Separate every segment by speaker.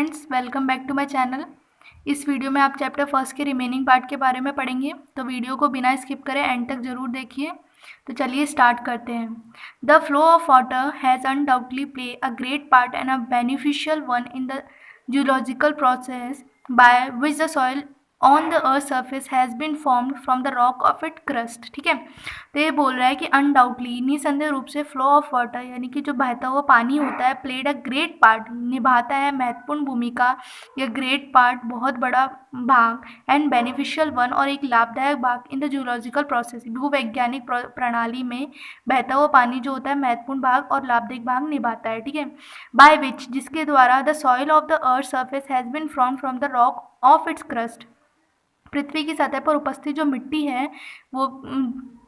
Speaker 1: Friends, welcome back to my channel. इस video में आप चैप्टर फर्स्ट के रिमेनिंग पार्ट के बारे में पढ़ेंगे, तो वीडियो को बिना स्किप करें एंड तक ज़रूर देखिए। तो चलिए स्टार्ट करते हैं। The flow of water has undoubtedly play a great part and a beneficial one in the geological process by which the soil on the earth surface has been formed from the rock of it crust. ठीक है, तो ये बोल रहा है कि undoubtedly निसंदेह रूप से फ्लो ऑफ वाटर यानी कि जो बहता हुआ पानी होता है प्लेड अ ग्रेट पार्ट निभाता है महत्वपूर्ण भूमिका या ग्रेट पार्ट बहुत बड़ा भाग एंड बेनिफिशियल वन और एक लाभदायक भाग इन द जूलॉजिकल प्रोसेस भूवैज्ञानिक प्रणाली में बहता हुआ पानी जो होता है महत्वपूर्ण भाग और लाभदायक भाग निभाता है। ठीक है, बाय विच जिसके द्वारा the soil of the earth surface has been from from the rock of its crust पृथ्वी की सतह पर उपस्थित जो मिट्टी है वो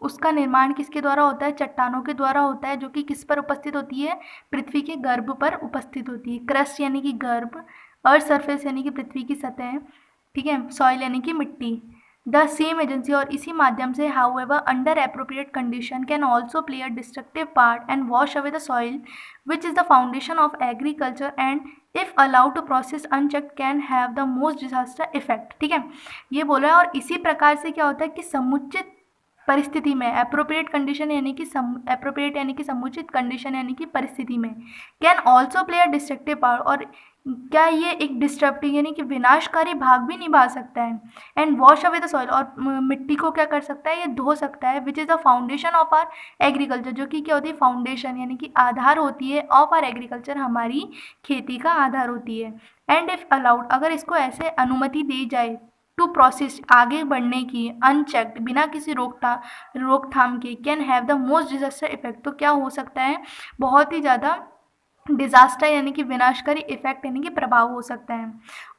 Speaker 1: उसका निर्माण किसके द्वारा होता है? चट्टानों के द्वारा होता है, जो कि किस पर उपस्थित होती है? पृथ्वी के गर्भ पर उपस्थित होती है। क्रस्ट यानी कि गर्भ, अर्थ सरफेस यानी कि पृथ्वी की सतह, ठीक है, सॉइल यानी कि मिट्टी। द सेम एजेंसी और इसी माध्यम से however under appropriate condition can also play a destructive part and wash away the soil which is the foundation of agriculture and if allowed to process unchecked can have the most disaster effect. ठीक है, ये बोला है। और इसी प्रकार से क्या होता है कि समुचित परिस्थिति में एप्रोप्रिएट कंडीशन यानी कि एप्रोप्रिएट यानी कि समुचित कंडीशन यानी कि परिस्थिति में can also play a destructive part और क्या ये एक डिस्ट्रक्टिव यानी कि विनाशकारी भाग भी निभा सकता है। And wash away the soil और मिट्टी को क्या कर सकता है? ये धो सकता है। Which is the foundation of our agriculture, जो कि क्या होती है? फाउंडेशन यानी कि आधार होती है ऑफ आर एग्रीकल्चर, हमारी खेती का आधार होती है। एंड इफ अलाउड अगर इसको ऐसे अनुमति दी जाए टू प्रोसेस आगे बढ़ने की अनचेक्ड बिना किसी रोकथाम के can have the most disaster effect, तो क्या हो सकता है? बहुत ही ज़्यादा डिजास्टर यानी कि विनाशकारी इफेक्ट यानी कि प्रभाव हो सकता है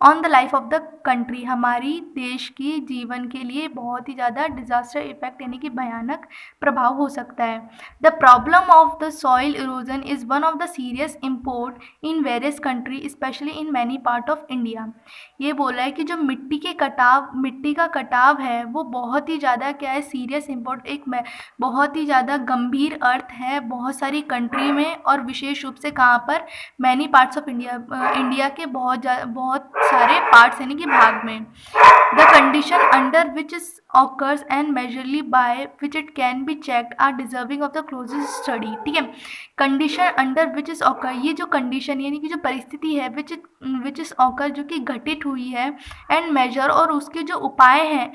Speaker 1: on the life of the country, हमारी देश की जीवन के लिए बहुत ही ज़्यादा डिजास्टर इफेक्ट यानी कि भयानक प्रभाव हो सकता है। The problem of the soil erosion is one of the serious import in various country specially in many part of India. ये बोला है कि जो मिट्टी का कटाव है वो बहुत ही ज़्यादा क्या है? सीरियस इम्पोर्ट, एक बहुत ही ज़्यादा गंभीर अर्थ है बहुत सारी कंट्री में और विशेष रूप से कहाँ पर? Many parts of India, India के बहुत सारे पार्ट्स यानी कि भाग में। The condition under which is occurs and majorly by which it can be checked are deserving of the closest study. ठीक है, condition under which is occur, ये जो कंडीशन यानी कि जो परिस्थिति है विच इज ऑकर जो कि घटित हुई है एंड मेजर और उसके जो उपाय हैं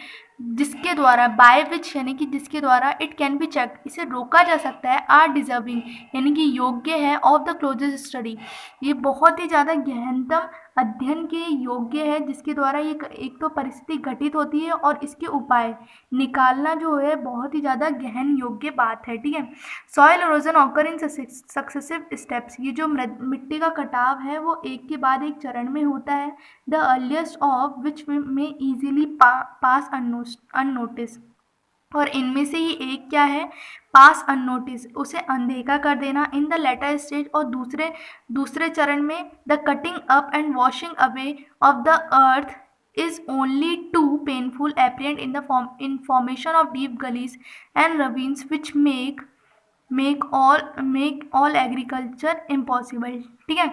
Speaker 1: जिसके द्वारा बाय विच यानी कि जिसके द्वारा इट कैन बी चेक इसे रोका जा सकता है आर डिजर्विंग यानी कि योग्य है ऑफ द क्लोजेस्ट स्टडी, ये बहुत ही ज़्यादा गहनतम अध्ययन के योग्य है जिसके द्वारा ये एक तो परिस्थिति घटित होती है और इसके उपाय निकालना जो है बहुत ही ज़्यादा गहन योग्य बात है। ठीक है, soil erosion occur in successive steps, ये जो मिट्टी का कटाव है वो एक के बाद एक चरण में होता है। द अर्लीस्ट ऑफ विच में ईजिली पास अननोटिस, और इनमें से ही एक क्या है? पास अननोटिस, उसे अनदेखा कर देना। इन द लेटर स्टेज और दूसरे चरण में the cutting up and washing away of the earth is only too painful apparent in formation of deep gullies and ravines which make all agriculture impossible. ठीक है,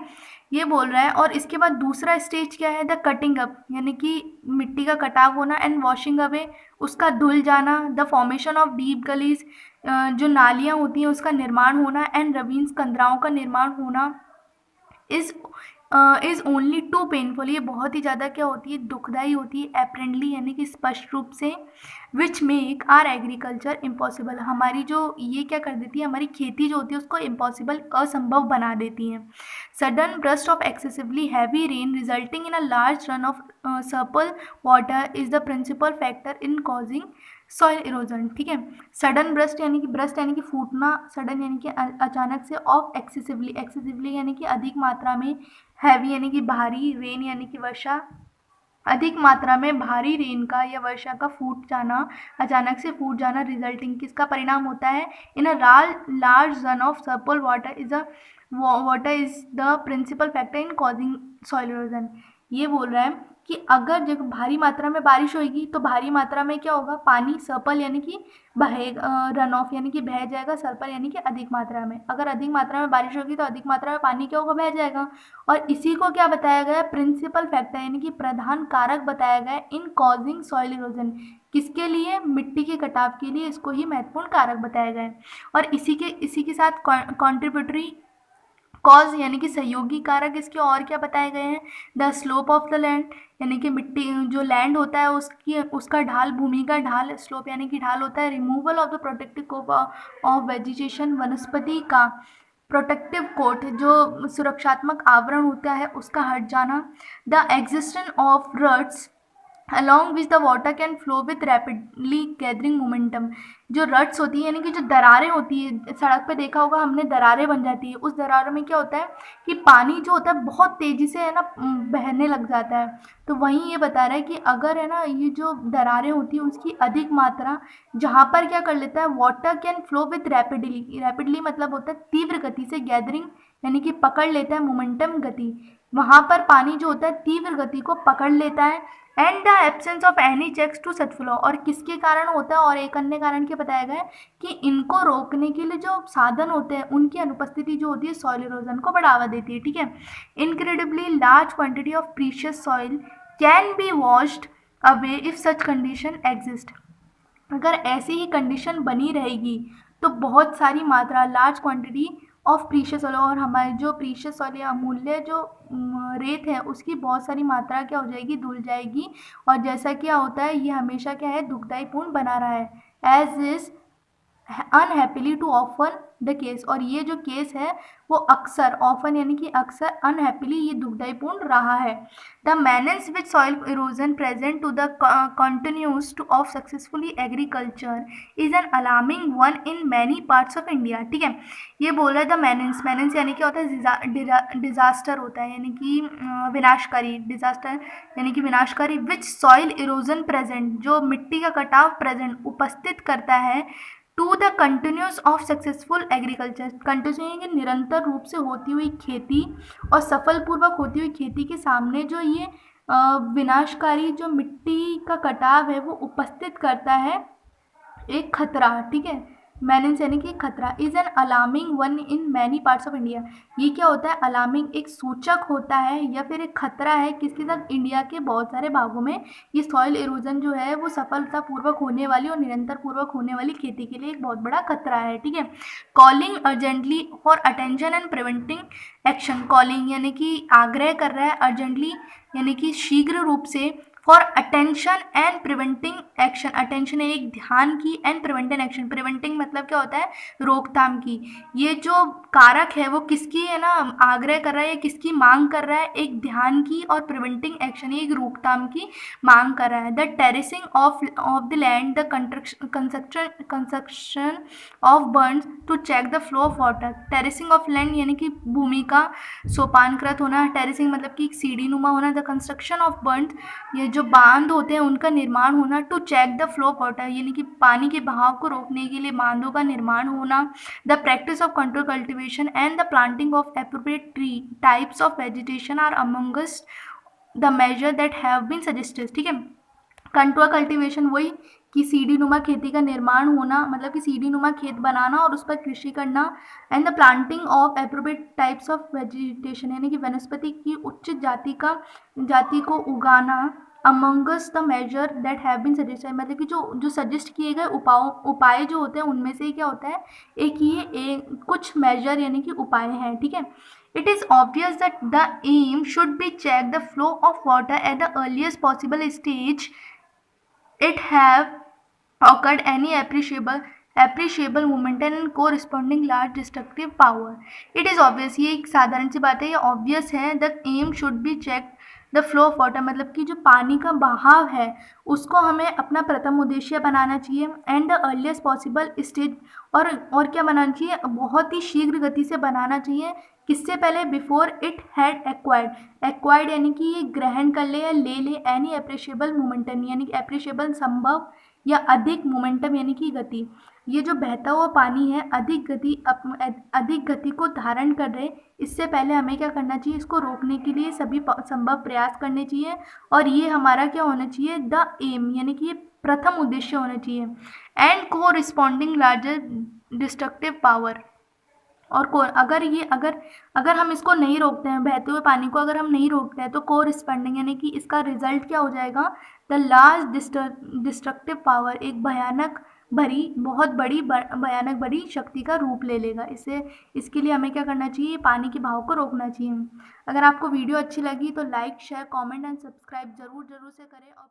Speaker 1: ये बोल रहा है। और इसके बाद दूसरा स्टेज क्या है? द कटिंग अप यानी कि मिट्टी का कटाव होना एंड वॉशिंग अवे उसका धुल जाना, द फॉर्मेशन ऑफ डीप गलीज जो नालियाँ होती हैं उसका निर्माण होना एंड रवीन्स कंदराओं का निर्माण होना इज़ ओनली टू पेनफुल, ये बहुत ही ज़्यादा क्या होती है? दुखदाई होती है। एपरेंटली यानी कि स्पष्ट रूप से which make our agriculture impossible, हमारी जो ये क्या कर देती है? हमारी खेती जो होती है उसको इम्पॉसिबल असंभव बना देती हैं। Sudden burst of excessively heavy rain resulting in a large runoff surplus water is the principal factor in causing soil erosion. ठीक है, सडन ब्रस्ट यानी कि फूटना, सडन यानी कि अचानक से, ऑफ एक्सेसिवली यानी कि अधिक मात्रा में, हैवी यानी कि भारी, रेन यानी कि वर्षा, अधिक मात्रा में भारी रेन का या वर्षा का फूट जाना, अचानक से फूट जाना, रिजल्टिंग किसका परिणाम होता है? In a large runoff surplus water is the principal factor in causing soil erosion. ये बोल रहा है कि अगर जब भारी मात्रा में बारिश होगी तो भारी मात्रा में क्या होगा, पानी सर्पल यानी कि बहेगा, रन ऑफ यानी कि बह जाएगा, सर्पल यानी कि अधिक मात्रा में। अगर अधिक मात्रा में बारिश होगी तो अधिक मात्रा में पानी क्या होगा, बह जाएगा। और इसी को क्या बताया गया है, प्रिंसिपल फैक्टर यानी कि प्रधान कारक बताया गया है इन कॉजिंग सॉइल इरोजन। किसके लिए, मिट्टी के कटाव के लिए इसको ही महत्वपूर्ण कारक बताया गया है। और इसी के साथ कॉन्ट्रीब्यूटरी कॉज यानी कि सहयोगी कारक इसके और क्या बताए गए हैं, the slope of the land यानी कि मिट्टी जो लैंड होता है उसका ढाल, भूमि का ढाल, स्लोप यानी कि ढाल होता है, removal of the protective coat of vegetation, वनस्पति का प्रोटेक्टिव कोट जो सुरक्षात्मक आवरण होता है उसका हट जाना, the existence of रट्स along which the water can flow with rapidly gathering momentum। जो रट्स होती है यानी कि जो दरारें होती है, सड़क पे देखा होगा हमने, दरारें बन जाती है, उस दरारों में क्या होता है कि पानी जो होता है बहुत तेज़ी से है ना बहने लग जाता है। तो वहीं ये बता रहा है कि अगर है ना ये जो दरारें होती है उसकी अधिक मात्रा जहाँ पर क्या कर लेता है, water can flow with rapidly, rapidly मतलब होता है तीव्र गति से, गैदरिंग यानी कि पकड़ लेता है, मोमेंटम गति, वहाँ पर पानी जो होता है तीव्र गति को पकड़ लेता है। And the absence of any checks to such flow, और किसके कारण होता है, और एक अन्य कारण क्या बताया गया है कि इनको रोकने के लिए जो साधन होते हैं उनकी अनुपस्थिति जो होती है सॉइल इरोजन को बढ़ावा देती है, ठीक है। Incredibly large quantity of precious soil can be washed away if such condition exist. अगर ऐसी ही कंडीशन बनी रहेगी तो बहुत सारी मात्रा, large quantity of precious oil, और हमारे जो प्रीशियस ऑयल या अमूल्य जो रेत है उसकी बहुत सारी मात्रा क्या हो जाएगी, धुल जाएगी। और जैसा क्या होता है, ये हमेशा क्या है, दुखदायीपूर्ण बना रहा है, as is unhappily too often the case. और ये जो केस है वो अक्सर, ऑफन यानी कि अक्सर, अनहैप्पीली ये दुखदायीपूर्ण रहा है। The manners which soil erosion present to the continuous to of successfully agriculture is an alarming one in many parts of India, ठीक है। ये बोल रहा है द मैनेंस, मैनेंस यानी क्या होता है, डिजास्टर होता है यानी कि विनाशकारी, डिजास्टर यानी कि विनाशकारी, विच सॉइल इरोजन प्रेजेंट जो मिट्टी का कटाव प्रेजेंट उपस्थित करता है, to the continuous of successful agriculture, continuous यानी कि निरंतर रूप से होती हुई खेती और सफलपूर्वक होती हुई खेती के सामने जो ये विनाशकारी जो मिट्टी का कटाव है वो उपस्थित करता है एक खतरा, ठीक है। मैनेंस यानी कि खतरा, is an alarming one in many parts of India. ये क्या होता है, अलार्मिंग एक सूचक होता है या फिर एक खतरा है किसके साथ, इंडिया के बहुत सारे भागों में ये सॉइल इरोजन जो है वो सफलतापूर्वक होने वाली और निरंतर पूर्वक होने वाली खेती के लिए एक बहुत बड़ा खतरा है, ठीक है। Calling urgently for attention and preventing action, calling यानी कि आग्रह कर रहा है, अर्जेंटली यानी कि शीघ्र रूप से, for attention and preventing action, attention यानी ध्यान की, एंड प्रिवेंटिंग एक्शन, प्रिवेंटिंग मतलब क्या होता है, रोकथाम की। ये जो कारक है वो किसकी है ना आग्रह कर रहा है, किसकी मांग कर रहा है, एक ध्यान की, और प्रिवेंटिंग एक्शन एक रोकथाम की मांग कर रहा है। The terracing of the land, the construction of bunds to check the flow of water, terracing of land यानी कि भूमि का सोपानकृत होना, टेरेसिंग मतलब कि सीढ़ी नुमा होना, द कंस्ट्रक्शन ऑफ बर्न्स ये जो बांध होते हैं उनका निर्माण होना, to check the flow of water यानी कि पानी के बहाव को रोकने के लिए बांधों का निर्माण होना, the practice of control cultivation and the planting of appropriate tree types of vegetation are amongst the major that have been suggested, ठीक है। कंट्रोल कल्टीवेशन वही कि सीढ़ी नुमा खेती का निर्माण होना, मतलब कि सीढ़ी नुमा खेत बनाना और उस पर कृषि करना, and the planting of appropriate types of vegetation यानी कि वनस्पति की उचित जाति को उगाना, amongst the major that have been suggested मतलब कि जो सजेस्ट किए गए उपाय जो होते हैं उनमें से क्या होता है, कुछ मेजर यानी कि उपाय हैं, ठीक है। It is obvious that the aim should be check the flow of water at the earliest possible stage it have occurred any appreciable movement and corresponding large destructive power. It is obvious, ये एक साधारण सी बात है, ये obvious है। The aim should be checked the flow of water मतलब कि जो पानी का बहाव है उसको हमें अपना प्रथम उद्देश्य बनाना चाहिए, and the earliest possible stage, और क्या बनाना चाहिए, बहुत ही शीघ्र गति से बनाना चाहिए, किससे पहले, बिफोर इट हैड एक्वायर्ड यानी कि ये ग्रहण कर ले या ले एनी अप्रिशिएबल मोमेंटम यानी कि अप्रिशिएबल संभव या अधिक मोमेंटम यानी कि गति, ये जो बहता हुआ पानी है अधिक गति को धारण कर रहे, इससे पहले हमें क्या करना चाहिए, इसको रोकने के लिए सभी संभव प्रयास करने चाहिए। और ये हमारा क्या होना चाहिए, द एम, यानी कि ये प्रथम उद्देश्य होना चाहिए। And corresponding larger destructive power. और को अगर हम इसको नहीं रोकते हैं, बहते हुए पानी को अगर हम नहीं रोकते हैं, तो कोरिस्पॉन्डिंग यानी कि इसका रिजल्ट क्या हो जाएगा, द लार्ज डिस्ट्रक्टिव पावर, एक भयानक बड़ी शक्ति का रूप ले लेगा। इसके लिए हमें क्या करना चाहिए, पानी के बहाव को रोकना चाहिए। अगर आपको वीडियो अच्छी लगी तो like share comment and subscribe जरूर से करें। और